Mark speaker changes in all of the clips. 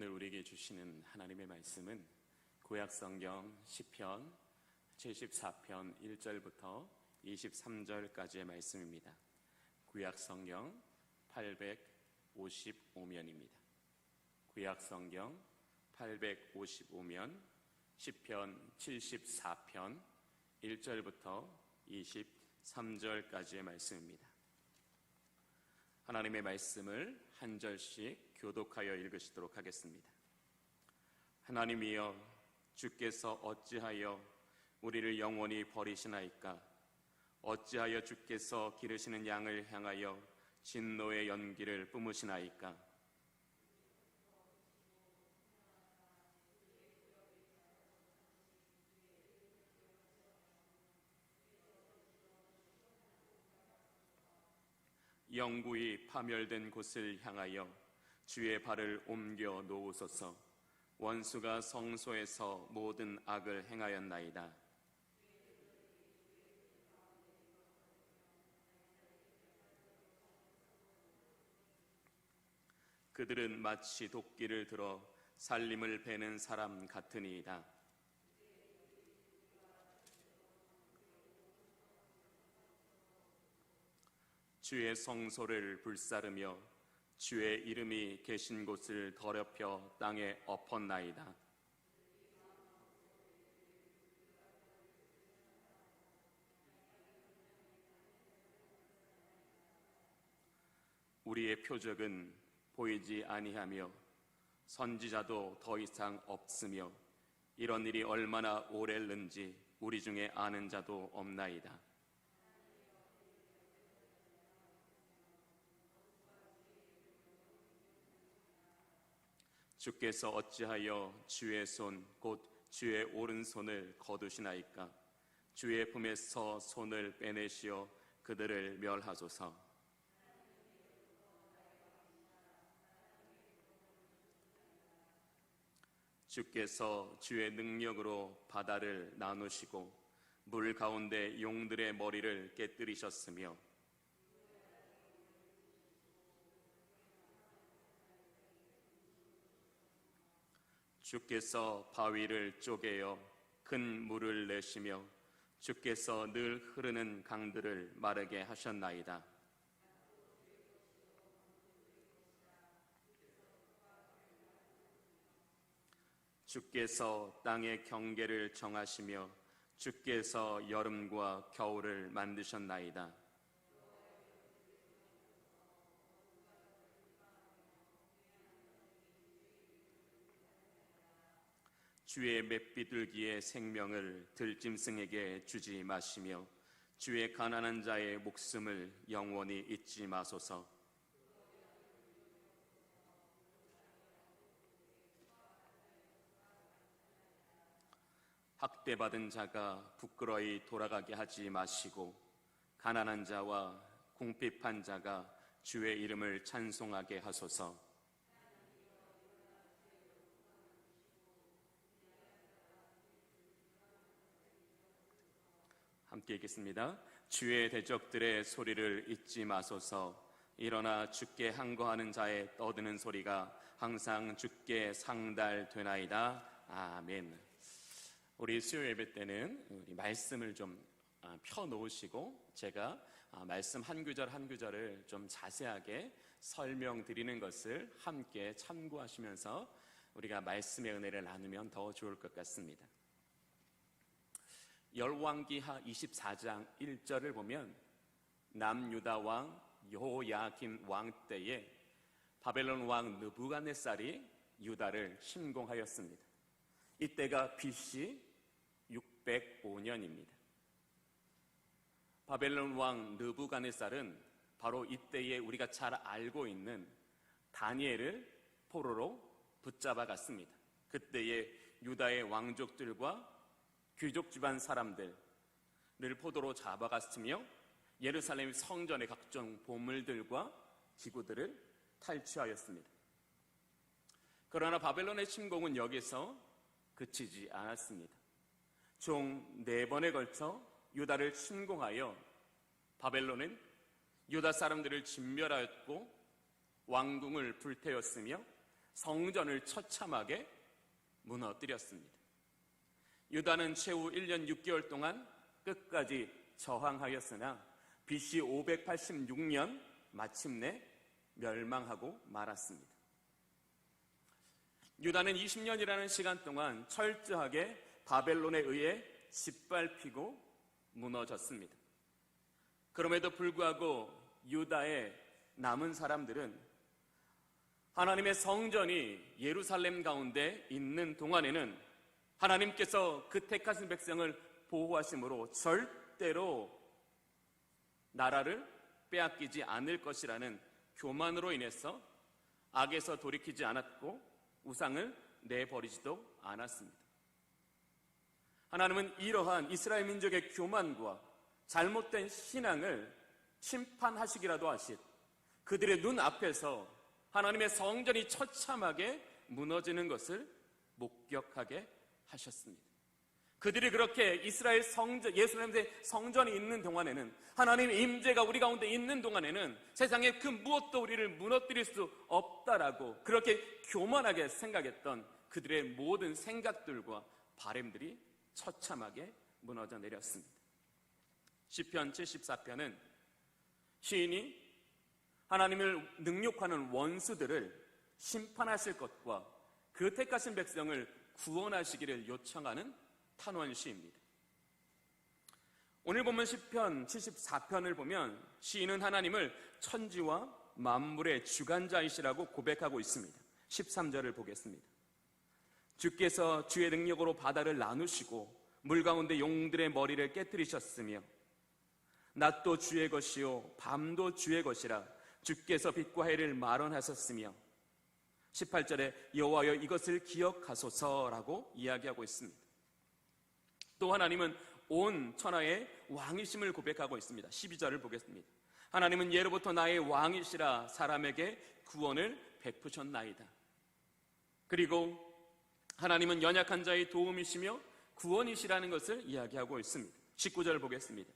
Speaker 1: 오늘 우리에게 주시는 하나님의 말씀은 구약성경 시편 74편 1절부터 23절까지의 말씀입니다. 구약성경 855면입니다. 구약성경 855면 시편 74편 1절부터 23절까지의 말씀입니다. 하나님의 말씀을 한 절씩 교독하여 읽으시도록 하겠습니다. 하나님이여, 주께서 어찌하여 우리를 영원히 버리시나이까? 어찌하여 주께서 기르시는 양을 향하여 진노의 연기를 뿜으시나이까? 영구히 파멸된 곳을 향하여 주의 발을 옮겨 놓으소서. 원수가 성소에서 모든 악을 행하였나이다. 그들은 마치 도끼를 들어 살림을 베는 사람 같으니이다. 주의 성소를 불사르며 주의 이름이 계신 곳을 더럽혀 땅에 엎었나이다. 우리의 표적은 보이지 아니하며 선지자도 더 이상 없으며 이런 일이 얼마나 오래는지 우리 중에 아는 자도 없나이다. 주께서 어찌하여 주의 손 곧 주의 오른손을 거두시나이까? 주의 품에서 손을 빼내시어 그들을 멸하소서. 주께서 주의 능력으로 바다를 나누시고 물 가운데 용들의 머리를 깨뜨리셨으며 주께서 바위를 쪼개어 큰 물을 내시며 주께서 늘 흐르는 강들을 마르게 하셨나이다. 주께서 땅의 경계를 정하시며 주께서 여름과 겨울을 만드셨나이다. 주의 맷비둘기의 생명을 들짐승에게 주지 마시며 주의 가난한 자의 목숨을 영원히 잊지 마소서. 학대받은 자가 부끄러이 돌아가게 하지 마시고 가난한 자와 궁핍한 자가 주의 이름을 찬송하게 하소서. 함께 읽겠습니다. 주의 대적들의 소리를 잊지 마소서. 일어나 주께 항거하는 자의 떠드는 소리가 항상 주께 상달되나이다. 아멘. 우리 수요 예배 때는 우리 말씀을 좀 펴놓으시고 제가 말씀 한 구절 한 구절을 좀 자세하게 설명드리는 것을 함께 참고하시면서 우리가 말씀의 은혜를 나누면 더 좋을 것 같습니다. 열왕기하 24장 1절을 보면 남유다 왕 여호야김 왕 때에 바벨론 왕 느부갓네살이 유다를 침공하였습니다. 이때가 BC 605년입니다. 바벨론 왕 느부갓네살은 바로 이때에 우리가 잘 알고 있는 다니엘을 포로로 붙잡아 갔습니다. 그때에 유다의 왕족들과 귀족 집안 사람들을 포로로 잡아갔으며 예루살렘 성전의 각종 보물들과 기구들을 탈취하였습니다. 그러나 바벨론의 침공은 여기서 그치지 않았습니다. 총 4번에 걸쳐 유다를 침공하여 바벨론은 유다 사람들을 진멸하였고 왕궁을 불태웠으며 성전을 처참하게 무너뜨렸습니다. 유다는 최후 1년 6개월 동안 끝까지 저항하였으나 BC 586년 마침내 멸망하고 말았습니다. 유다는 20년이라는 시간 동안 철저하게 바벨론에 의해 짓밟히고 무너졌습니다. 그럼에도 불구하고 유다의 남은 사람들은 하나님의 성전이 예루살렘 가운데 있는 동안에는 하나님께서 그 택하신 백성을 보호하심으로 절대로 나라를 빼앗기지 않을 것이라는 교만으로 인해서 악에서 돌이키지 않았고 우상을 내버리지도 않았습니다. 하나님은 이러한 이스라엘 민족의 교만과 잘못된 신앙을 심판하시기라도 하신 그들의 눈 앞에서 하나님의 성전이 처참하게 무너지는 것을 목격하게 하셨습니다. 그들이 그렇게 이스라엘 성전, 예루살렘의 성전이 있는 동안에는, 하나님의 임재가 우리 가운데 있는 동안에는 세상에 그 무엇도 우리를 무너뜨릴 수 없다라고 그렇게 교만하게 생각했던 그들의 모든 생각들과 바램들이 처참하게 무너져 내렸습니다. 시편 74편은 시인이 하나님을 능욕하는 원수들을 심판하실 것과 그 택하신 백성을 구원하시기를 요청하는 탄원시입니다. 오늘 본문 시편 74편을 보면 시인은 하나님을 천지와 만물의 주관자이시라고 고백하고 있습니다. 13절을 보겠습니다. 주께서 주의 능력으로 바다를 나누시고 물 가운데 용들의 머리를 깨뜨리셨으며 낮도 주의 것이요 밤도 주의 것이라 주께서 빛과 해를 마련하셨으며 18절에 여호와여 이것을 기억하소서라고 이야기하고 있습니다. 또 하나님은 온 천하의 왕이심을 고백하고 있습니다. 12절을 보겠습니다. 하나님은 예로부터 나의 왕이시라 사람에게 구원을 베푸셨나이다. 그리고 하나님은 연약한 자의 도움이시며 구원이시라는 것을 이야기하고 있습니다. 19절을 보겠습니다.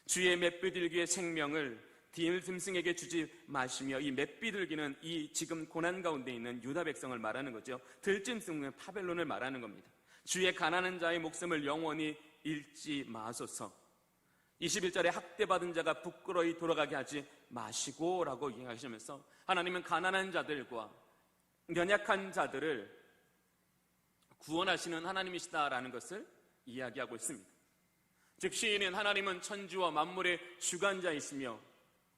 Speaker 1: 주의 맷비둘기의 생명을 딜짐승에게 주지 마시며, 이 맷비둘기는 이 지금 고난 가운데 있는 유다 백성을 말하는 거죠. 들짐승은 바벨론을 말하는 겁니다. 주의 가난한 자의 목숨을 영원히 잃지 마소서. 21절에 학대받은 자가 부끄러이 돌아가게 하지 마시고 라고 이야기하시면서 하나님은 가난한 자들과 연약한 자들을 구원하시는 하나님이시다라는 것을 이야기하고 있습니다. 즉 시인은 하나님은 천지와 만물의 주관자이시며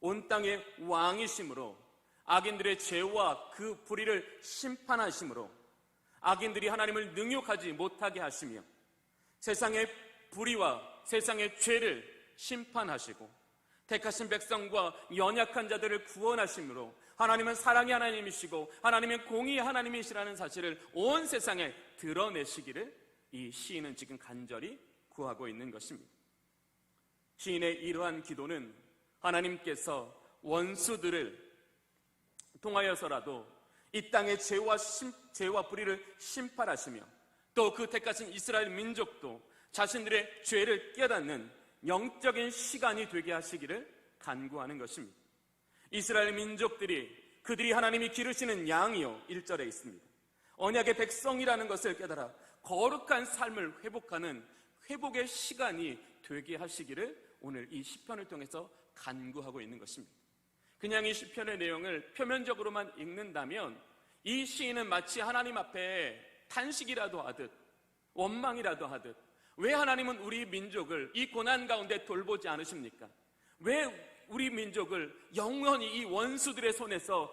Speaker 1: 온 땅의 왕이시므로 악인들의 죄와 그 불의를 심판하시므로 악인들이 하나님을 능욕하지 못하게 하시며 세상의 불의와 세상의 죄를 심판하시고 택하신 백성과 연약한 자들을 구원하시므로 하나님은 사랑의 하나님이시고 하나님은 공의의 하나님이시라는 사실을 온 세상에 드러내시기를 이 시인은 지금 간절히 구하고 있는 것입니다. 시인의 이러한 기도는 하나님께서 원수들을 통하여서라도 이 땅의 죄와 불의를 심판하시며 또 그 택하신 이스라엘 민족도 자신들의 죄를 깨닫는 영적인 시간이 되게 하시기를 간구하는 것입니다. 이스라엘 민족들이 그들이 하나님이 기르시는 양이요 1절에 있습니다. 언약의 백성이라는 것을 깨달아 거룩한 삶을 회복하는 회복의 시간이 되게 하시기를 오늘 이 시편을 통해서 간구하고 있는 것입니다. 그냥 이 시편의 내용을 표면적으로만 읽는다면 이 시인은 마치 하나님 앞에 탄식이라도 하듯 원망이라도 하듯 왜 하나님은 우리 민족을 이 고난 가운데 돌보지 않으십니까? 왜 우리 민족을 영원히 이 원수들의 손에서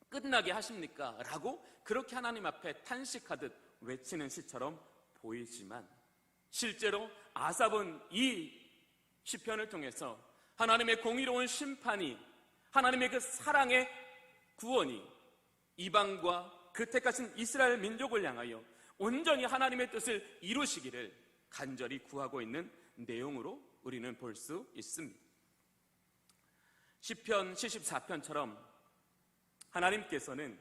Speaker 1: 끝나게 하십니까? 라고 그렇게 하나님 앞에 탄식하듯 외치는 시처럼 보이지만 실제로 아삽은 이 시편을 통해서 하나님의 공의로운 심판이, 하나님의 그 사랑의 구원이 이방과 그 택하신 이스라엘 민족을 향하여 온전히 하나님의 뜻을 이루시기를 간절히 구하고 있는 내용으로 우리는 볼 수 있습니다. 시편 74편처럼 하나님께서는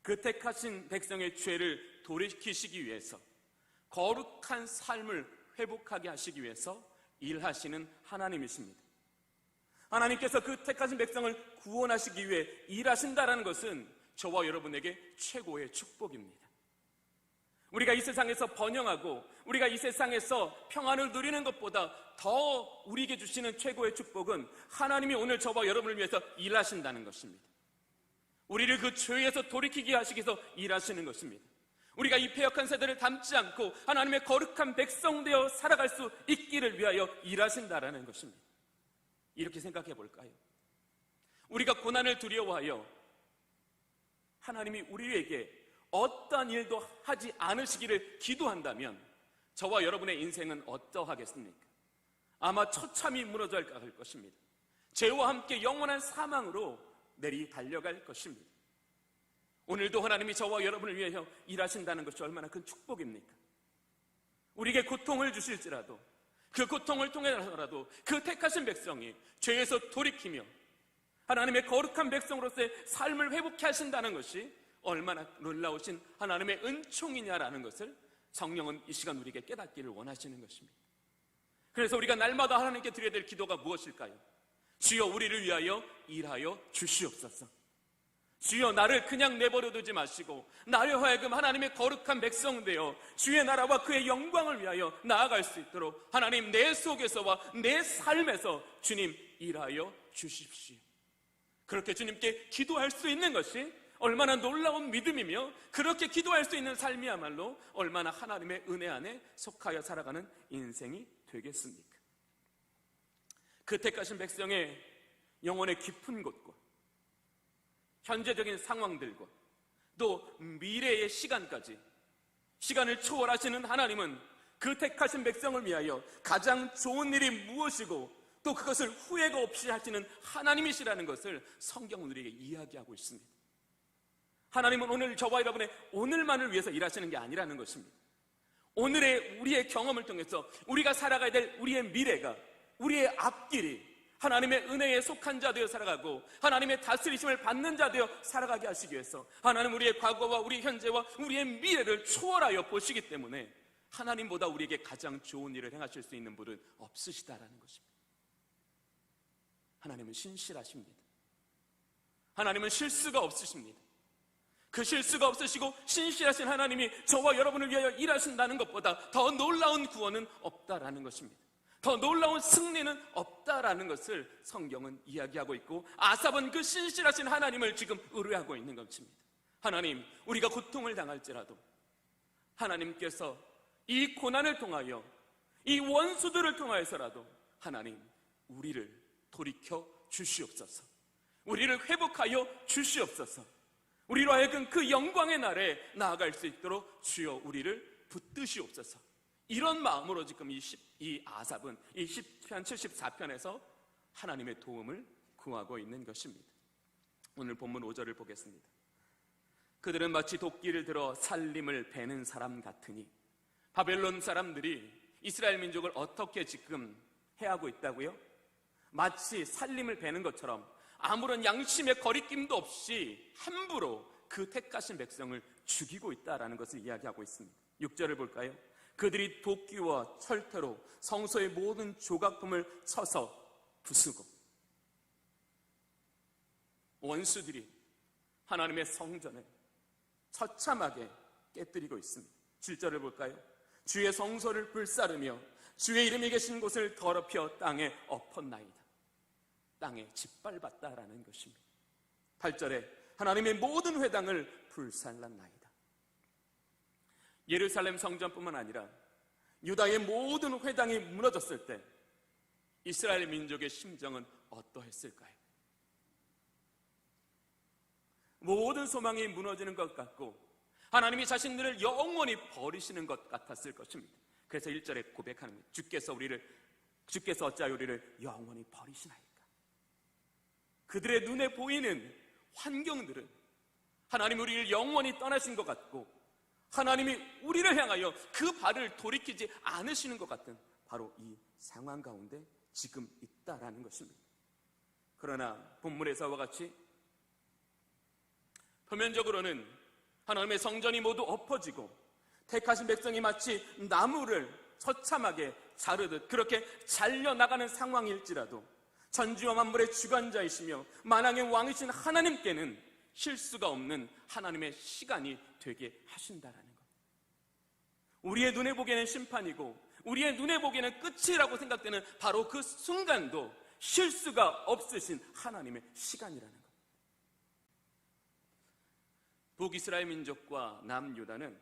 Speaker 1: 그 택하신 백성의 죄를 돌이키시기 위해서 거룩한 삶을 회복하게 하시기 위해서 일하시는 하나님이십니다. 하나님께서 그 택하신 백성을 구원하시기 위해 일하신다는 것은 저와 여러분에게 최고의 축복입니다. 우리가 이 세상에서 번영하고 우리가 이 세상에서 평안을 누리는 것보다 더 우리에게 주시는 최고의 축복은 하나님이 오늘 저와 여러분을 위해서 일하신다는 것입니다. 우리를 그 죄에서 돌이키게 하시기 위해서 일하시는 것입니다. 우리가 이 패역한 세대를 닮지 않고 하나님의 거룩한 백성 되어 살아갈 수 있기를 위하여 일하신다라는 것입니다. 이렇게 생각해 볼까요? 우리가 고난을 두려워하여 하나님이 우리에게 어떠한 일도 하지 않으시기를 기도한다면 저와 여러분의 인생은 어떠하겠습니까? 아마 처참히 무너져 갈 것입니다. 죄와 함께 영원한 사망으로 내리 달려갈 것입니다. 오늘도 하나님이 저와 여러분을 위하여 일하신다는 것이 얼마나 큰 축복입니까? 우리에게 고통을 주실지라도 그 고통을 통해서라도 그 택하신 백성이 죄에서 돌이키며 하나님의 거룩한 백성으로서의 삶을 회복케 하신다는 것이 얼마나 놀라우신 하나님의 은총이냐라는 것을 성령은 이 시간 우리에게 깨닫기를 원하시는 것입니다. 그래서 우리가 날마다 하나님께 드려야 될 기도가 무엇일까요? 주여 우리를 위하여 일하여 주시옵소서. 주여 나를 그냥 내버려 두지 마시고 나를 하여금 하나님의 거룩한 백성 되어 주의 나라와 그의 영광을 위하여 나아갈 수 있도록 하나님 내 속에서와 내 삶에서 주님 일하여 주십시오. 그렇게 주님께 기도할 수 있는 것이 얼마나 놀라운 믿음이며 그렇게 기도할 수 있는 삶이야말로 얼마나 하나님의 은혜 안에 속하여 살아가는 인생이 되겠습니까? 그 택하신 백성의 영혼의 깊은 곳과 현재적인 상황들과 또 미래의 시간까지 시간을 초월하시는 하나님은 그 택하신 백성을 위하여 가장 좋은 일이 무엇이고 또 그것을 후회가 없이 하시는 하나님이시라는 것을 성경은 우리에게 이야기하고 있습니다. 하나님은 오늘 저와 여러분의 오늘만을 위해서 일하시는 게 아니라는 것입니다. 오늘의 우리의 경험을 통해서 우리가 살아가야 될 우리의 미래가 우리의 앞길이 하나님의 은혜에 속한 자 되어 살아가고 하나님의 다스리심을 받는 자 되어 살아가게 하시기 위해서 하나님 우리의 과거와 우리 현재와 우리의 미래를 초월하여 보시기 때문에 하나님보다 우리에게 가장 좋은 일을 행하실 수 있는 분은 없으시다라는 것입니다. 하나님은 신실하십니다. 하나님은 실수가 없으십니다. 그 실수가 없으시고 신실하신 하나님이 저와 여러분을 위하여 일하신다는 것보다 더 놀라운 구원은 없다라는 것입니다. 더 놀라운 승리는 없다라는 것을 성경은 이야기하고 있고 아삽은 그 신실하신 하나님을 지금 의뢰하고 있는 것입니다. 하나님, 우리가 고통을 당할지라도 하나님께서 이 고난을 통하여 이 원수들을 통하여서라도 하나님 우리를 돌이켜 주시옵소서. 우리를 회복하여 주시옵소서. 우리로 하여금 그 영광의 날에 나아갈 수 있도록 주여 우리를 붙드시옵소서. 이런 마음으로 지금 이 아삽은 이 시편 74편에서 하나님의 도움을 구하고 있는 것입니다. 오늘 본문 5절을 보겠습니다. 그들은 마치 도끼를 들어 살림을 베는 사람 같으니. 바벨론 사람들이 이스라엘 민족을 어떻게 지금 해하고 있다고요? 마치 살림을 베는 것처럼 아무런 양심의 거리낌도 없이 함부로 그 택하신 백성을 죽이고 있다라는 것을 이야기하고 있습니다. 6절을 볼까요? 그들이 도끼와 철퇴로 성소의 모든 조각품을 쳐서 부수고 원수들이 하나님의 성전을 처참하게 깨뜨리고 있습니다. 7절을 볼까요? 주의 성소를 불사르며 주의 이름이 계신 곳을 더럽혀 땅에 엎었나이다. 땅에 짓밟았다라는 것입니다. 8절에 하나님의 모든 회당을 불살랐나이다. 예루살렘 성전뿐만 아니라 유다의 모든 회당이 무너졌을 때 이스라엘 민족의 심정은 어떠했을까요? 모든 소망이 무너지는 것 같고 하나님이 자신들을 영원히 버리시는 것 같았을 것입니다. 그래서 1절에 고백하는 겁니다. 주께서 어찌하여 우리를 영원히 버리시나이까. 그들의 눈에 보이는 환경들은 하나님이 우리를 영원히 떠나신 것 같고 하나님이 우리를 향하여 그 발을 돌이키지 않으시는 것 같은 바로 이 상황 가운데 지금 있다라는 것입니다. 그러나 본문에서와 같이 표면적으로는 하나님의 성전이 모두 엎어지고 택하신 백성이 마치 나무를 처참하게 자르듯 그렇게 잘려나가는 상황일지라도 천지와 만물의 주관자이시며 만왕의 왕이신 하나님께는 실수가 없는 하나님의 시간이 되게 하신다라는 것. 우리의 눈에 보기에는 심판이고 우리의 눈에 보기에는 끝이라고 생각되는 바로 그 순간도 실수가 없으신 하나님의 시간이라는 것. 북이스라엘 민족과 남유다는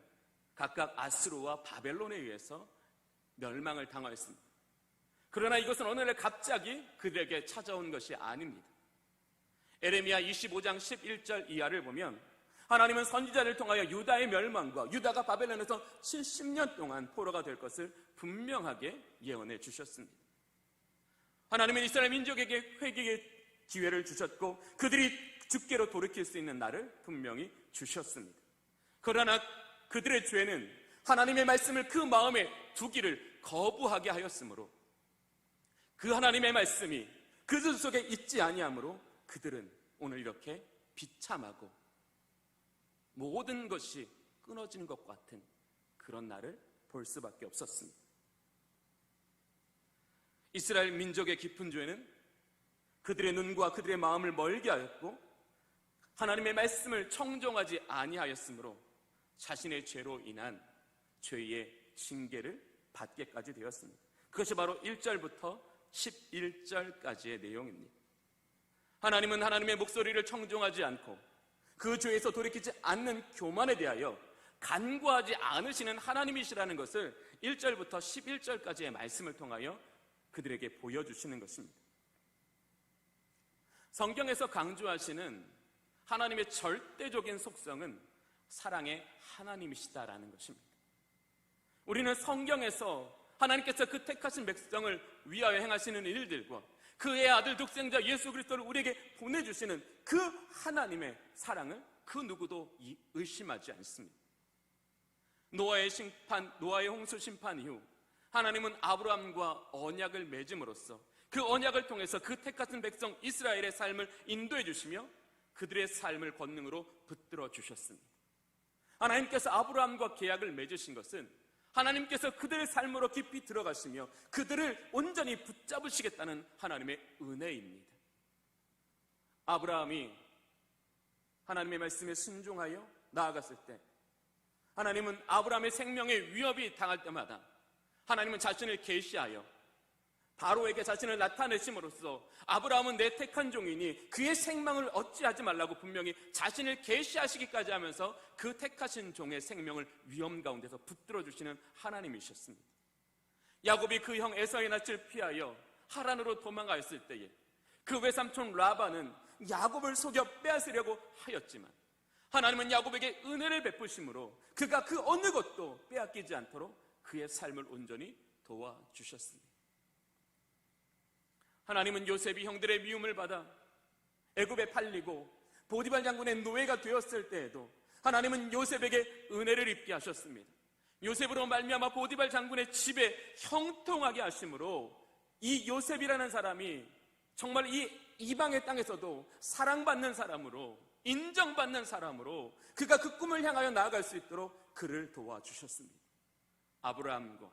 Speaker 1: 각각 아수르와 바벨론에 의해서 멸망을 당하였습니다. 그러나 이것은 어느 날 갑자기 그들에게 찾아온 것이 아닙니다. 에레미야 25장 11절 이하를 보면 하나님은 선지자를 통하여 유다의 멸망과 유다가 바벨론에서 70년 동안 포로가 될 것을 분명하게 예언해 주셨습니다. 하나님은 이스라엘 민족에게 회개의 기회를 주셨고 그들이 주께로 돌이킬 수 있는 날을 분명히 주셨습니다. 그러나 그들의 죄는 하나님의 말씀을 그 마음에 두기를 거부하게 하였으므로 그 하나님의 말씀이 그들 속에 있지 아니하므로 그들은 오늘 이렇게 비참하고 모든 것이 끊어진 것 같은 그런 날을 볼 수밖에 없었습니다. 이스라엘 민족의 깊은 죄는 그들의 눈과 그들의 마음을 멀게 하였고 하나님의 말씀을 청종하지 아니하였으므로 자신의 죄로 인한 죄의 징계를 받게까지 되었습니다. 그것이 바로 1절부터 11절까지의 내용입니다. 하나님은 하나님의 목소리를 청종하지 않고 그 죄에서 돌이키지 않는 교만에 대하여 간구하지 않으시는 하나님이시라는 것을 1절부터 11절까지의 말씀을 통하여 그들에게 보여주시는 것입니다. 성경에서 강조하시는 하나님의 절대적인 속성은 사랑의 하나님이시다라는 것입니다. 우리는 성경에서 하나님께서 그 택하신 백성을 위하여 행하시는 일들과 그의 아들 독생자 예수 그리스도를 우리에게 보내주시는 그 하나님의 사랑을 그 누구도 의심하지 않습니다. 노아의 홍수 심판 이후 하나님은 아브라함과 언약을 맺음으로써 그 언약을 통해서 그 택하신 백성 이스라엘의 삶을 인도해 주시며 그들의 삶을 권능으로 붙들어 주셨습니다. 하나님께서 아브라함과 계약을 맺으신 것은 하나님께서 그들의 삶으로 깊이 들어가시며 그들을 온전히 붙잡으시겠다는 하나님의 은혜입니다. 아브라함이 하나님의 말씀에 순종하여 나아갔을 때 하나님은 아브라함의 생명에 위협이 당할 때마다 하나님은 자신을 계시하여 바로에게 자신을 나타내심으로써 아브라함은 내 택한 종이니 그의 생명을 어찌하지 말라고 분명히 자신을 계시하시기까지 하면서 그 택하신 종의 생명을 위험 가운데서 붙들어 주시는 하나님이셨습니다. 야곱이 그 형 에사의 낯을 피하여 하란으로 도망가였을 때에 그 외삼촌 라반은 야곱을 속여 빼앗으려고 하였지만 하나님은 야곱에게 은혜를 베푸심으로 그가 그 어느 것도 빼앗기지 않도록 그의 삶을 온전히 도와주셨습니다. 하나님은 요셉이 형들의 미움을 받아 애굽에 팔리고 보디발 장군의 노예가 되었을 때에도 하나님은 요셉에게 은혜를 입게 하셨습니다. 요셉으로 말미암아 보디발 장군의 집에 형통하게 하심으로 이 요셉이라는 사람이 정말 이 이방의 땅에서도 사랑받는 사람으로 인정받는 사람으로 그가 그 꿈을 향하여 나아갈 수 있도록 그를 도와주셨습니다. 아브라함과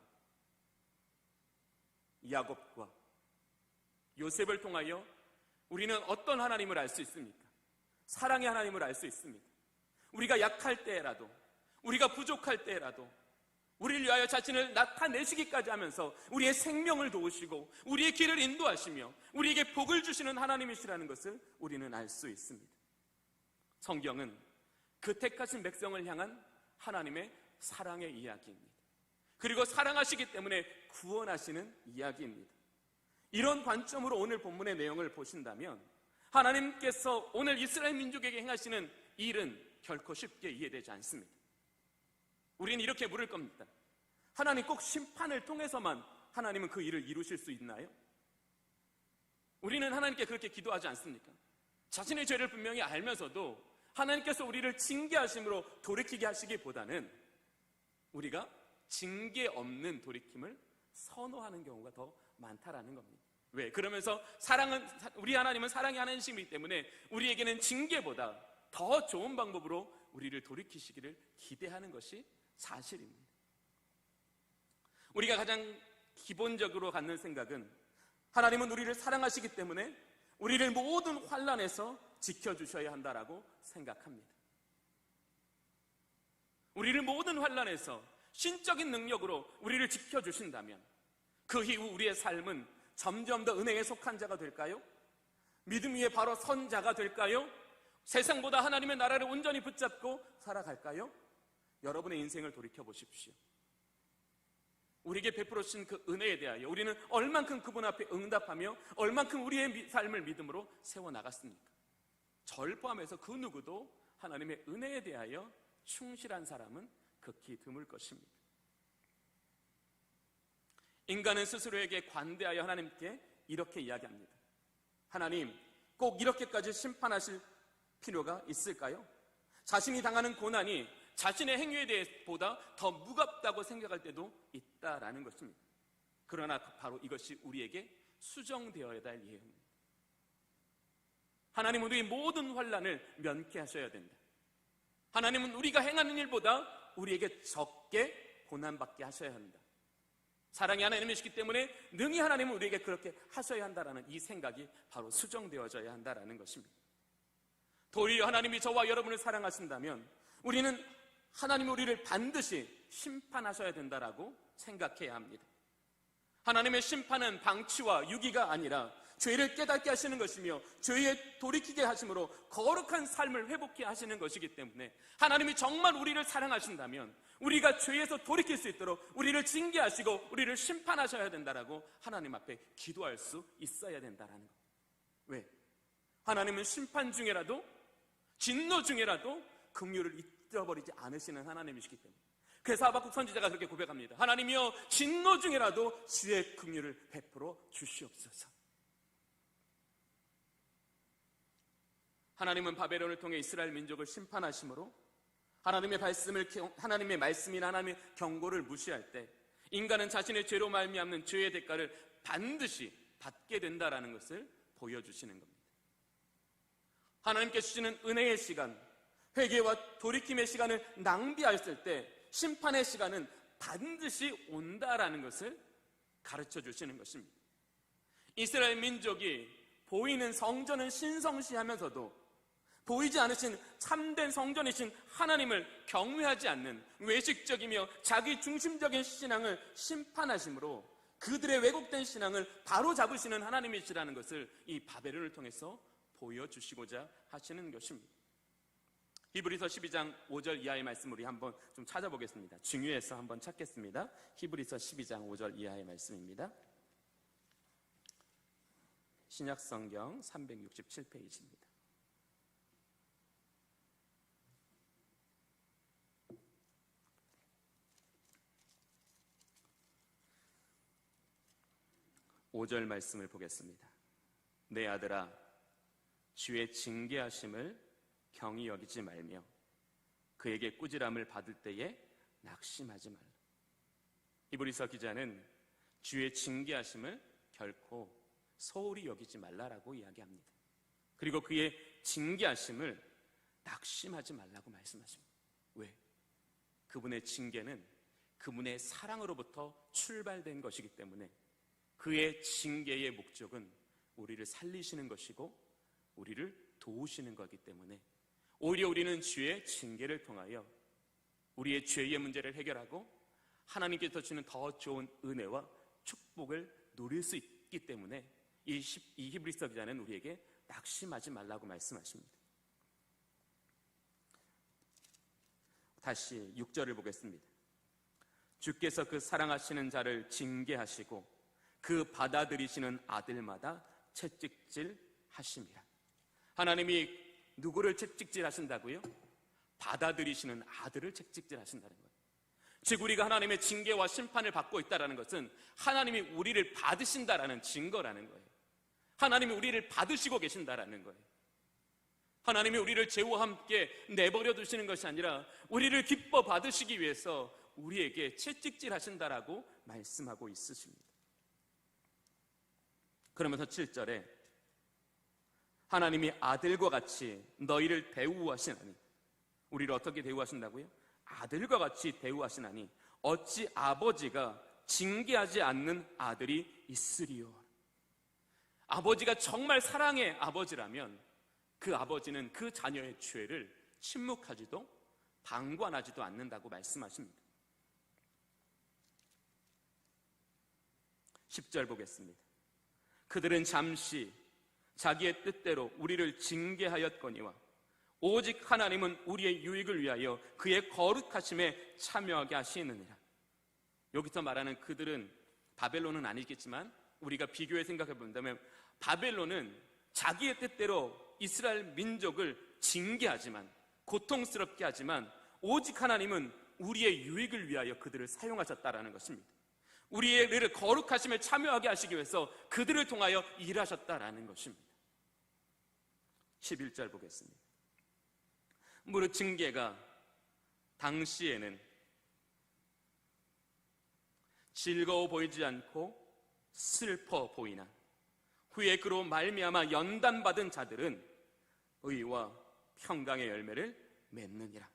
Speaker 1: 야곱과 요셉을 통하여 우리는 어떤 하나님을 알 수 있습니까? 사랑의 하나님을 알 수 있습니다. 우리가 약할 때라도 우리가 부족할 때라도 우리를 위하여 자신을 나타내시기까지 하면서 우리의 생명을 도우시고 우리의 길을 인도하시며 우리에게 복을 주시는 하나님이시라는 것을 우리는 알 수 있습니다. 성경은 그 택하신 백성을 향한 하나님의 사랑의 이야기입니다. 그리고 사랑하시기 때문에 구원하시는 이야기입니다. 이런 관점으로 오늘 본문의 내용을 보신다면 하나님께서 오늘 이스라엘 민족에게 행하시는 일은 결코 쉽게 이해되지 않습니다. 우리는 이렇게 물을 겁니다. 하나님 꼭 심판을 통해서만 하나님은 그 일을 이루실 수 있나요? 우리는 하나님께 그렇게 기도하지 않습니까? 자신의 죄를 분명히 알면서도 하나님께서 우리를 징계하심으로 돌이키게 하시기보다는 우리가 징계 없는 돌이킴을 선호하는 경우가 더 많다라는 겁니다. 왜? 그러면서 우리 하나님은 사랑의 하나님이시기 때문에 우리에게는 징계보다 더 좋은 방법으로 우리를 돌이키시기를 기대하는 것이 사실입니다. 우리가 가장 기본적으로 갖는 생각은 하나님은 우리를 사랑하시기 때문에 우리를 모든 환난에서 지켜주셔야 한다라고 생각합니다. 우리를 모든 환난에서 신적인 능력으로 우리를 지켜주신다면 그 이후 우리의 삶은 점점 더 은혜에 속한 자가 될까요? 믿음 위에 바로 선 자가 될까요? 세상보다 하나님의 나라를 온전히 붙잡고 살아갈까요? 여러분의 인생을 돌이켜 보십시오. 우리에게 베풀어 주신 그 은혜에 대하여 우리는 얼만큼 그분 앞에 응답하며 얼만큼 우리의 삶을 믿음으로 세워나갔습니까? 저를 포함해서 그 누구도 하나님의 은혜에 대하여 충실한 사람은 극히 드물 것입니다. 인간은 스스로에게 관대하여 하나님께 이렇게 이야기합니다. 하나님, 꼭 이렇게까지 심판하실 필요가 있을까요? 자신이 당하는 고난이 자신의 행위에 대해보다 더 무겁다고 생각할 때도 있다라는 것입니다. 그러나 바로 이것이 우리에게 수정되어야 할 예입니다. 하나님은 우리의 모든 환난을 면케하셔야 된다. 하나님은 우리가 행하는 일보다 우리에게 적게 고난받게 하셔야 한다. 사랑의 하나님이시기 때문에 능히 하나님은 우리에게 그렇게 하셔야 한다라는 이 생각이 바로 수정되어져야 한다라는 것입니다. 도리어 하나님이 저와 여러분을 사랑하신다면 우리는 하나님이 우리를 반드시 심판하셔야 된다라고 생각해야 합니다. 하나님의 심판은 방치와 유기가 아니라 죄를 깨닫게 하시는 것이며 죄에 돌이키게 하심으로 거룩한 삶을 회복케 하시는 것이기 때문에 하나님이 정말 우리를 사랑하신다면 우리가 죄에서 돌이킬 수 있도록 우리를 징계하시고 우리를 심판하셔야 된다라고 하나님 앞에 기도할 수 있어야 된다라는 것. 왜? 하나님은 심판 중에라도 진노 중에라도 긍휼을 잊어버리지 않으시는 하나님이시기 때문에 그래서 하박국 선지자가 그렇게 고백합니다. 하나님이여 진노 중에라도 주의 긍휼을 베풀어 주시옵소서. 하나님은 바벨론을 통해 이스라엘 민족을 심판하심으로 하나님의 말씀이나 하나님의 경고를 무시할 때 인간은 자신의 죄로 말미암는 죄의 대가를 반드시 받게 된다라는 것을 보여주시는 겁니다. 하나님께 주시는 은혜의 시간, 회개와 돌이킴의 시간을 낭비했을 때 심판의 시간은 반드시 온다라는 것을 가르쳐 주시는 것입니다. 이스라엘 민족이 보이는 성전은 신성시하면서도 보이지 않으신 참된 성전이신 하나님을 경외하지 않는 외식적이며 자기중심적인 신앙을 심판하심으로 그들의 왜곡된 신앙을 바로잡으시는 하나님이시라는 것을 이 바벨론을 통해서 보여주시고자 하시는 것입니다. 히브리서 12장 5절 이하의 말씀 우리 한번 좀 찾아보겠습니다. 중요해서 한번 찾겠습니다. 히브리서 12장 5절 이하의 말씀입니다. 신약성경 367페이지입니다. (5절) 말씀을 보겠습니다. 내 아들아 주의 징계하심을 경히 여기지 말며 그에게 꾸지람을 받을 때에 낙심하지 말라. 히브리서 기자는 주의 징계하심을 결코 소홀히 여기지 말라라고 이야기합니다. 그리고 그의 징계하심을 낙심하지 말라고 말씀하십니다. 왜? 그분의 징계는 그분의 사랑으로부터 출발된 것이기 때문에 그의 징계의 목적은 우리를 살리시는 것이고 우리를 도우시는 것이기 때문에 오히려 우리는 주의 징계를 통하여 우리의 죄의 문제를 해결하고 하나님께서 주시는 더 좋은 은혜와 축복을 누릴 수 있기 때문에 이 히브리서 기자는 우리에게 낙심하지 말라고 말씀하십니다. 다시 6절을 보겠습니다. 주께서 그 사랑하시는 자를 징계하시고 그 받아들이시는 아들마다 채찍질 하심이라. 하나님이 누구를 채찍질 하신다고요? 받아들이시는 아들을 채찍질 하신다는 거예요. 즉 우리가 하나님의 징계와 심판을 받고 있다는 것은 하나님이 우리를 받으신다라는 증거라는 거예요. 하나님이 우리를 받으시고 계신다라는 거예요. 하나님이 우리를 죄와 함께 내버려 두시는 것이 아니라 우리를 기뻐 받으시기 위해서 우리에게 채찍질 하신다라고 말씀하고 있으십니다. 그러면서 7절에 하나님이 아들과 같이 너희를 대우하시나니, 우리를 어떻게 대우하신다고요? 아들과 같이 대우하시나니 어찌 아버지가 징계하지 않는 아들이 있으리요. 아버지가 정말 사랑의 아버지라면 그 아버지는 그 자녀의 죄를 침묵하지도 방관하지도 않는다고 말씀하십니다. 10절 보겠습니다. 그들은 잠시 자기의 뜻대로 우리를 징계하였거니와 오직 하나님은 우리의 유익을 위하여 그의 거룩하심에 참여하게 하시느니라. 여기서 말하는 그들은 바벨론은 아니겠지만 우리가 비교해 생각해 본다면 바벨론은 자기의 뜻대로 이스라엘 민족을 징계하지만, 고통스럽게 하지만, 오직 하나님은 우리의 유익을 위하여 그들을 사용하셨다라는 것입니다. 우리의 를 거룩하심에 참여하게 하시기 위해서 그들을 통하여 일하셨다라는 것입니다. 11절 보겠습니다. 무릇 징계가 당시에는 즐거워 보이지 않고 슬퍼 보이나 후에 그로 말미암아 연단받은 자들은 의와 평강의 열매를 맺느니라.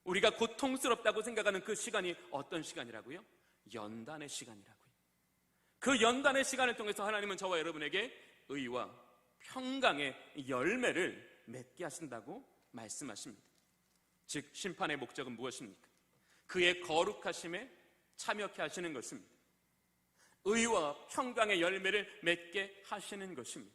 Speaker 1: 우리가 고통스럽다고 생각하는 그 시간이 어떤 시간이라고요? 연단의 시간이라고요. 그 연단의 시간을 통해서 하나님은 저와 여러분에게 의와 평강의 열매를 맺게 하신다고 말씀하십니다. 즉 심판의 목적은 무엇입니까? 그의 거룩하심에 참여케 하시는 것입니다. 의와 평강의 열매를 맺게 하시는 것입니다.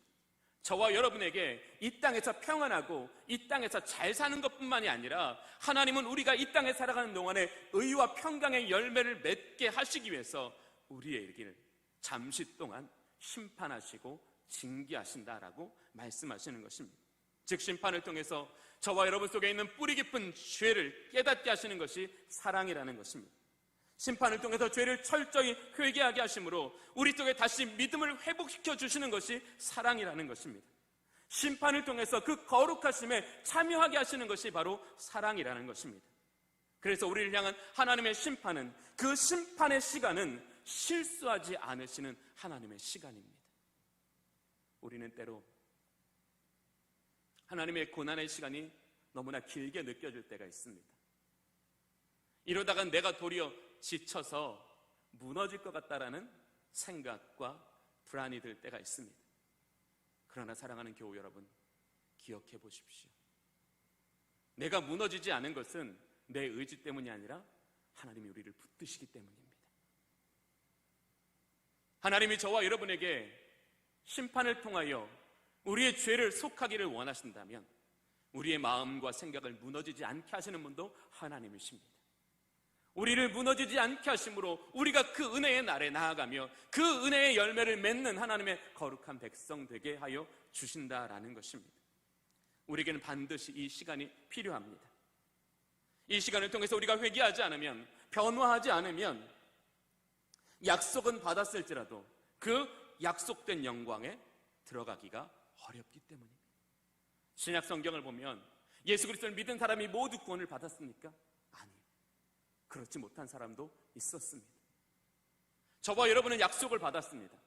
Speaker 1: 저와 여러분에게 이 땅에서 평안하고 이 땅에서 잘 사는 것뿐만이 아니라 하나님은 우리가 이 땅에 살아가는 동안에 의와 평강의 열매를 맺게 하시기 위해서 우리에게 잠시 동안 심판하시고 징계하신다라고 말씀하시는 것입니다. 즉 심판을 통해서 저와 여러분 속에 있는 뿌리 깊은 죄를 깨닫게 하시는 것이 사랑이라는 것입니다. 심판을 통해서 죄를 철저히 회개하게 하심으로 우리 속에 다시 믿음을 회복시켜 주시는 것이 사랑이라는 것입니다. 심판을 통해서 그 거룩하심에 참여하게 하시는 것이 바로 사랑이라는 것입니다. 그래서 우리를 향한 하나님의 심판은, 그 심판의 시간은 실수하지 않으시는 하나님의 시간입니다. 우리는 때로 하나님의 고난의 시간이 너무나 길게 느껴질 때가 있습니다. 이러다가 내가 도리어 지쳐서 무너질 것 같다라는 생각과 불안이 들 때가 있습니다. 그러나 사랑하는 교우 여러분, 기억해 보십시오. 내가 무너지지 않은 것은 내 의지 때문이 아니라 하나님이 우리를 붙드시기 때문입니다. 하나님이 저와 여러분에게 심판을 통하여 우리의 죄를 속하기를 원하신다면 우리의 마음과 생각을 무너지지 않게 하시는 분도 하나님이십니다. 우리를 무너지지 않게 하심으로 우리가 그 은혜의 날에 나아가며 그 은혜의 열매를 맺는 하나님의 거룩한 백성 되게 하여 주신다라는 것입니다. 우리에게는 반드시 이 시간이 필요합니다. 이 시간을 통해서 우리가 회개하지 않으면, 변화하지 않으면 약속은 받았을지라도 그 약속된 영광에 들어가기가 어렵기 때문입니다. 신약 성경을 보면 예수 그리스도를 믿은 사람이 모두 구원을 받았습니까? 아니요. 그렇지 못한 사람도 있었습니다. 저와 여러분은 약속을 받았습니다.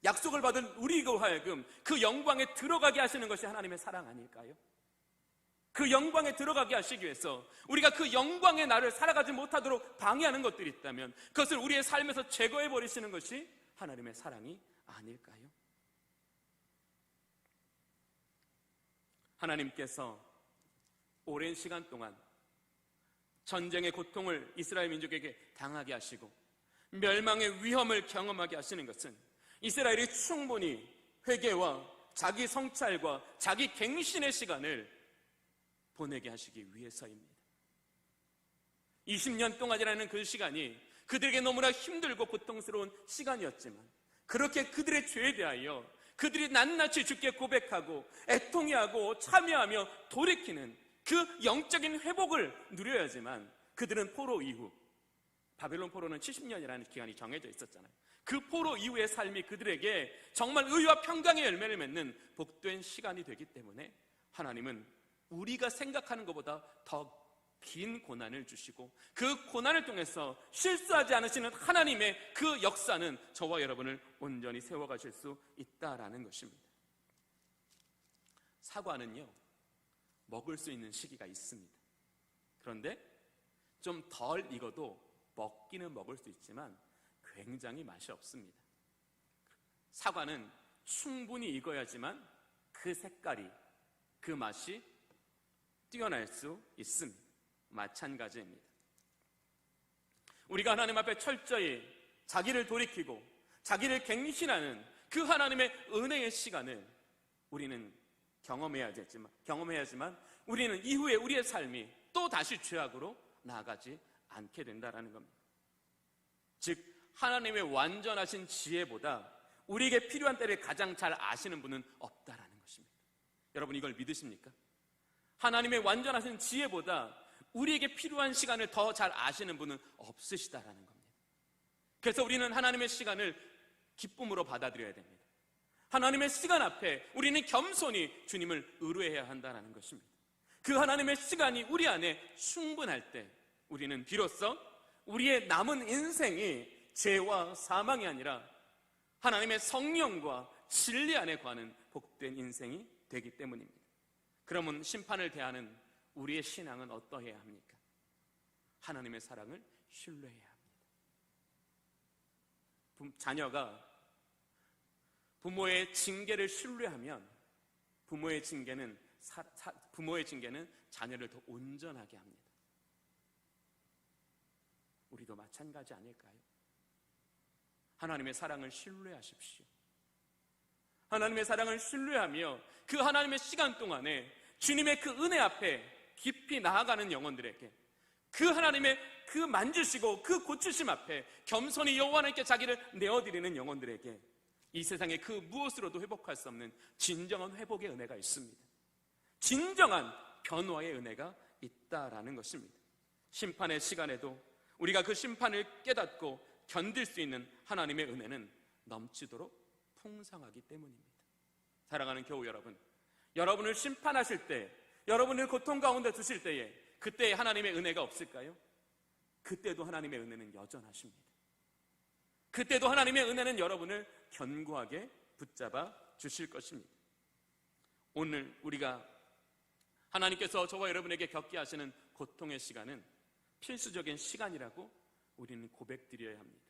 Speaker 1: 약속을 받은 우리로 하여금 그 영광에 들어가게 하시는 것이 하나님의 사랑 아닐까요? 그 영광에 들어가게 하시기 위해서 우리가 그 영광의 날을 살아가지 못하도록 방해하는 것들이 있다면 그것을 우리의 삶에서 제거해 버리시는 것이 하나님의 사랑이 아닐까요? 하나님께서 오랜 시간 동안 전쟁의 고통을 이스라엘 민족에게 당하게 하시고 멸망의 위험을 경험하게 하시는 것은 이스라엘이 충분히 회개와 자기 성찰과 자기 갱신의 시간을 보내게 하시기 위해서입니다. 20년 동안이라는 그 시간이 그들에게 너무나 힘들고 고통스러운 시간이었지만 그렇게 그들의 죄에 대하여 그들이 낱낱이 주께 고백하고 애통해하고 참여하며 돌이키는 그 영적인 회복을 누려야지만 그들은 포로 이후, 바벨론 포로는 70년이라는 기간이 정해져 있었잖아요. 그 포로 이후의 삶이 그들에게 정말 의와 평강의 열매를 맺는 복된 시간이 되기 때문에 하나님은 우리가 생각하는 것보다 더 긴 고난을 주시고 그 고난을 통해서 실수하지 않으시는 하나님의 그 역사는 저와 여러분을 온전히 세워가실 수 있다라는 것입니다. 사과는요, 먹을 수 있는 시기가 있습니다. 그런데 좀 덜 익어도 먹기는 먹을 수 있지만 굉장히 맛이 없습니다. 사과는 충분히 익어야지만 그 색깔이, 그 맛이 뛰어날 수 있습니다. 마찬가지입니다. 우리가 하나님 앞에 철저히 자기를 돌이키고 자기를 갱신하는 그 하나님의 은혜의 시간을 우리는 경험해야지만 우리는 이후에 우리의 삶이 또 다시 죄악으로 나아가지 않게 된다는 겁니다. 즉 하나님의 완전하신 지혜보다 우리에게 필요한 때를 가장 잘 아시는 분은 없다라는 것입니다. 여러분 이걸 믿으십니까? 하나님의 완전하신 지혜보다 우리에게 필요한 시간을 더 잘 아시는 분은 없으시다라는 겁니다. 그래서 우리는 하나님의 시간을 기쁨으로 받아들여야 됩니다. 하나님의 시간 앞에 우리는 겸손히 주님을 의뢰해야 한다는 것입니다. 그 하나님의 시간이 우리 안에 충분할 때 우리는 비로소 우리의 남은 인생이 죄와 사망이 아니라 하나님의 성령과 진리 안에 거하는 복된 인생이 되기 때문입니다. 그러면 심판을 대하는 우리의 신앙은 어떠해야 합니까? 하나님의 사랑을 신뢰해야 합니다. 자녀가 부모의 징계를 신뢰하면 부모의 징계는 자녀를 더 온전하게 합니다. 우리도 마찬가지 아닐까요? 하나님의 사랑을 신뢰하십시오. 하나님의 사랑을 신뢰하며 그 하나님의 시간 동안에 주님의 그 은혜 앞에 깊이 나아가는 영혼들에게 그 하나님의 그 만지시고 그 고치심 앞에 겸손히 여호와 하나님께 자기를 내어드리는 영혼들에게 이 세상에 그 무엇으로도 회복할 수 없는 진정한 회복의 은혜가 있습니다. 진정한 변화의 은혜가 있다라는 것입니다. 심판의 시간에도 우리가 그 심판을 깨닫고 견딜 수 있는 하나님의 은혜는 넘치도록 풍성하기 때문입니다. 사랑하는 교우 여러분, 여러분을 심판하실 때, 여러분을 고통 가운데 두실 때에 그때 하나님의 은혜가 없을까요? 그때도 하나님의 은혜는 여전하십니다. 그때도 하나님의 은혜는 여러분을 견고하게 붙잡아 주실 것입니다. 오늘 우리가 하나님께서 저와 여러분에게 겪게 하시는 고통의 시간은 필수적인 시간이라고 우리는 고백드려야 합니다.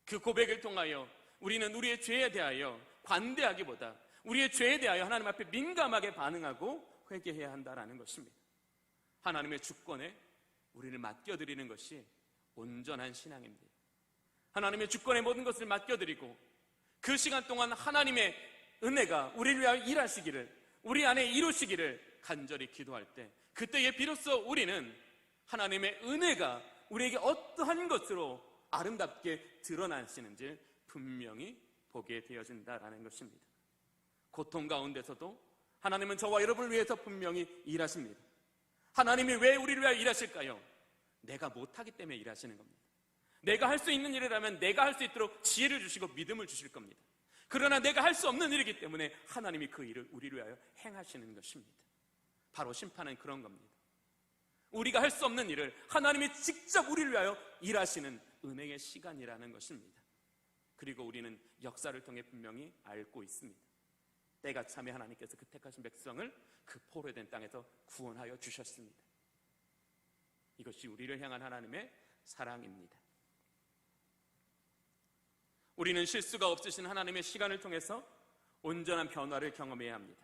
Speaker 1: 그 고백을 통하여 우리는 우리의 죄에 대하여 관대하기보다 우리의 죄에 대하여 하나님 앞에 민감하게 반응하고 회개해야 한다는 것입니다. 하나님의 주권에 우리를 맡겨드리는 것이 온전한 신앙입니다. 하나님의 주권에 모든 것을 맡겨드리고 그 시간 동안 하나님의 은혜가 우리를 위하여 일하시기를, 우리 안에 이루시기를 간절히 기도할 때 그때에 비로소 우리는 하나님의 은혜가 우리에게 어떠한 것으로 아름답게 드러나시는지 분명히 보게 되어진다는 것입니다. 고통 가운데서도 하나님은 저와 여러분을 위해서 분명히 일하십니다. 하나님이 왜 우리를 위하여 일하실까요? 내가 못하기 때문에 일하시는 겁니다. 내가 할 수 있는 일이라면 내가 할 수 있도록 지혜를 주시고 믿음을 주실 겁니다. 그러나 내가 할 수 없는 일이기 때문에 하나님이 그 일을 우리를 위하여 행하시는 것입니다. 바로 심판은 그런 겁니다. 우리가 할 수 없는 일을 하나님이 직접 우리를 위하여 일하시는 은혜의 시간이라는 것입니다. 그리고 우리는 역사를 통해 분명히 알고 있습니다. 때가 참에 하나님께서 그 택하신 백성을 그 포로된 땅에서 구원하여 주셨습니다. 이것이 우리를 향한 하나님의 사랑입니다. 우리는 실수가 없으신 하나님의 시간을 통해서 온전한 변화를 경험해야 합니다.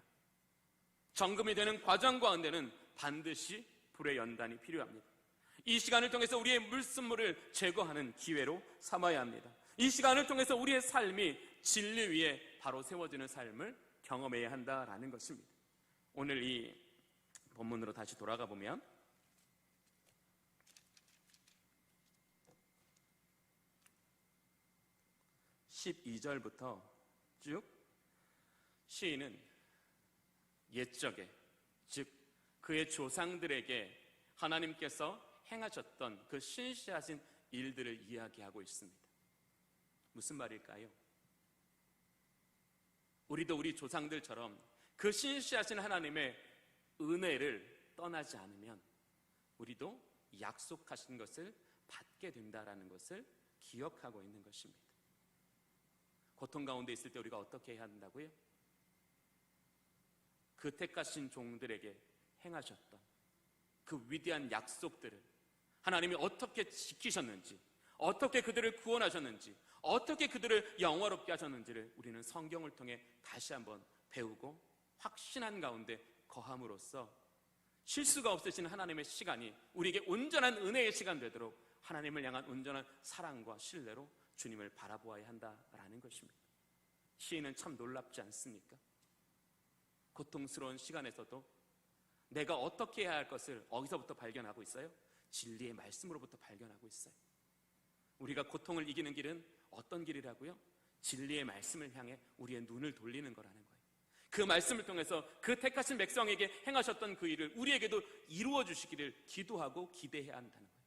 Speaker 1: 정금이 되는 과정 가운데는 반드시 불의 연단이 필요합니다. 이 시간을 통해서 우리의 물순물을 제거하는 기회로 삼아야 합니다. 이 시간을 통해서 우리의 삶이 진리 위에 바로 세워지는 삶을 경험해야 한다라는 것입니다. 오늘 이 본문으로 다시 돌아가 보면 12절부터 쭉 시인은 옛적에, 즉 그의 조상들에게 하나님께서 행하셨던 그 신실하신 일들을 이야기하고 있습니다. 무슨 말일까요? 우리도 우리 조상들처럼 그 신실하신 하나님의 은혜를 떠나지 않으면 우리도 약속하신 것을 받게 된다라는 것을 기억하고 있는 것입니다. 고통 가운데 있을 때 우리가 어떻게 해야 한다고요? 그 택하신 종들에게 행하셨던 그 위대한 약속들을 하나님이 어떻게 지키셨는지, 어떻게 그들을 구원하셨는지, 어떻게 그들을 영화롭게 하셨는지를 우리는 성경을 통해 다시 한번 배우고 확신한 가운데 거함으로써 실수가 없으신 하나님의 시간이 우리에게 온전한 은혜의 시간 되도록 하나님을 향한 온전한 사랑과 신뢰로 주님을 바라보아야 한다라는 것입니다. 시인은 참 놀랍지 않습니까? 고통스러운 시간에서도 내가 어떻게 해야 할 것을 어디서부터 발견하고 있어요? 진리의 말씀으로부터 발견하고 있어요. 우리가 고통을 이기는 길은 어떤 길이라고요? 진리의 말씀을 향해 우리의 눈을 돌리는 거라는 거예요. 그 말씀을 통해서 그 택하신 백성에게 행하셨던 그 일을 우리에게도 이루어 주시기를 기도하고 기대해야 한다는 거예요.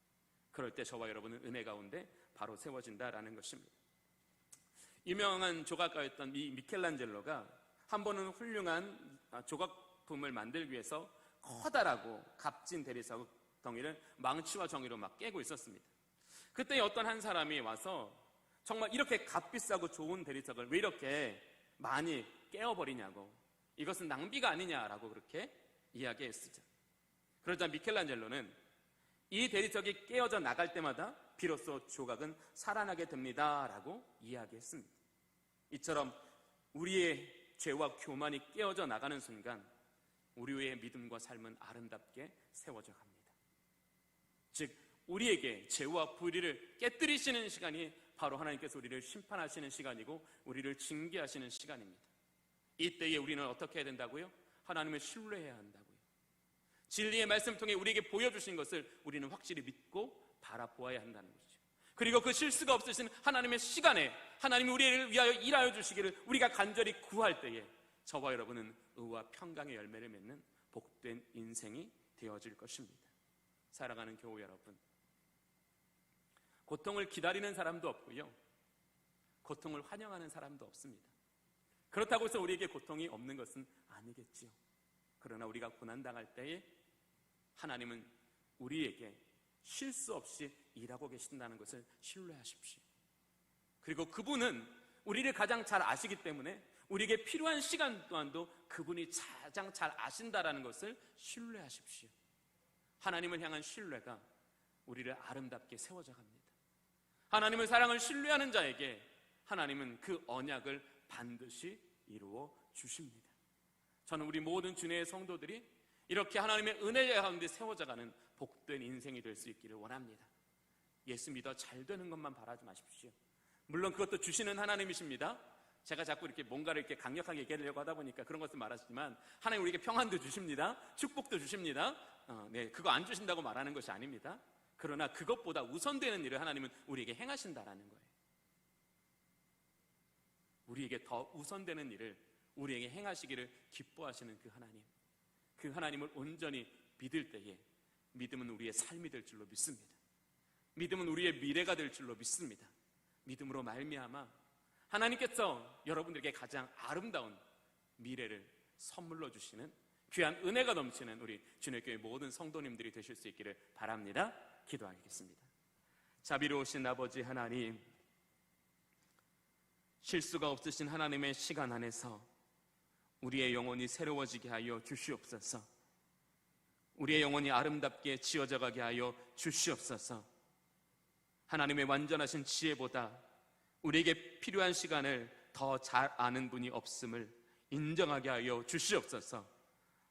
Speaker 1: 그럴 때 저와 여러분은 은혜 가운데 바로 세워진다라는 것입니다. 유명한 조각가였던 이 미켈란젤로가 한 번은 훌륭한 조각품을 만들기 위해서 커다랗고 값진 대리석 덩이를 망치와 정의로 막 깨고 있었습니다. 그때 어떤 한 사람이 와서 정말 이렇게 값비싸고 좋은 대리석을 왜 이렇게 많이 깨어버리냐고, 이것은 낭비가 아니냐라고 그렇게 이야기했으죠. 그러자 미켈란젤로는 이 대리석이 깨어져 나갈 때마다 비로소 조각은 살아나게 됩니다라고 이야기했습니다. 이처럼 우리의 죄와 교만이 깨어져 나가는 순간 우리의 믿음과 삶은 아름답게 세워져 갑니다. 즉 우리에게 죄와 불의를 깨뜨리시는 시간이 바로 하나님께서 우리를 심판하시는 시간이고 우리를 징계하시는 시간입니다. 이때에 우리는 어떻게 해야 된다고요? 하나님을 신뢰해야 한다고요. 진리의 말씀 통해 우리에게 보여주신 것을 우리는 확실히 믿고 바라보아야 한다는 것이죠. 그리고 그 실수가 없으신 하나님의 시간에 하나님이 우리를 위하여 일하여 주시기를 우리가 간절히 구할 때에 저와 여러분은 의와 평강의 열매를 맺는 복된 인생이 되어질 것입니다. 사랑하는 교우 여러분, 고통을 기다리는 사람도 없고요, 고통을 환영하는 사람도 없습니다. 그렇다고 해서 우리에게 고통이 없는 것은 아니겠지요. 그러나 우리가 고난당할 때에 하나님은 우리에게 실수 없이 일하고 계신다는 것을 신뢰하십시오. 그리고 그분은 우리를 가장 잘 아시기 때문에 우리에게 필요한 시간 또한도 그분이 가장 잘 아신다라는 것을 신뢰하십시오. 하나님을 향한 신뢰가 우리를 아름답게 세워져 갑니다. 하나님의 사랑을 신뢰하는 자에게 하나님은 그 언약을 반드시 이루어 주십니다. 저는 우리 모든 주님의 성도들이 이렇게 하나님의 은혜 가운데 세워져가는 복된 인생이 될 수 있기를 원합니다. 예수 믿어 잘 되는 것만 바라지 마십시오. 물론 그것도 주시는 하나님이십니다. 제가 자꾸 이렇게 뭔가를 이렇게 강력하게 얘기하려고 하다 보니까 그런 것을 말하시지만 하나님 우리에게 평안도 주십니다. 축복도 주십니다. 그거 안 주신다고 말하는 것이 아닙니다. 그러나 그것보다 우선되는 일을 하나님은 우리에게 행하신다라는 거예요. 우리에게 더 우선되는 일을 우리에게 행하시기를 기뻐하시는 그 하나님, 그 하나님을 온전히 믿을 때에 믿음은 우리의 삶이 될 줄로 믿습니다. 믿음은 우리의 미래가 될 줄로 믿습니다. 믿음으로 말미암아 하나님께서 여러분들에게 가장 아름다운 미래를 선물로 주시는 귀한 은혜가 넘치는 우리 주님의 교회 모든 성도님들이 되실 수 있기를 바랍니다. 기도하겠습니다. 자비로우신 아버지 하나님, 실수가 없으신 하나님의 시간 안에서 우리의 영혼이 새로워지게 하여 주시옵소서. 우리의 영혼이 아름답게 지어져 가게 하여 주시옵소서. 하나님의 완전하신 지혜보다 우리에게 필요한 시간을 더 잘 아는 분이 없음을 인정하게 하여 주시옵소서.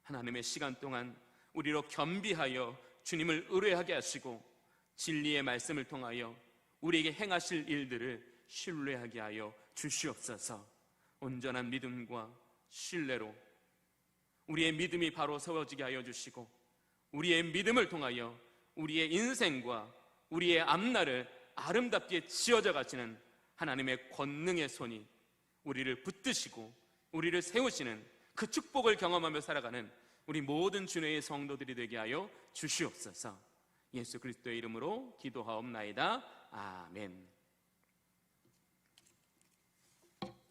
Speaker 1: 하나님의 시간 동안 우리로 겸비하여 주님을 의뢰하게 하시고 진리의 말씀을 통하여 우리에게 행하실 일들을 신뢰하게 하여 주시옵소서. 온전한 믿음과 신뢰로 우리의 믿음이 바로 세워지게 하여 주시고 우리의 믿음을 통하여 우리의 인생과 우리의 앞날을 아름답게 지어져 가시는 하나님의 권능의 손이 우리를 붙드시고 우리를 세우시는 그 축복을 경험하며 살아가는 우리 모든 주님의 성도들이 되게 하여 주시옵소서. 예수 그리스도의 이름으로 기도하옵나이다. 아멘.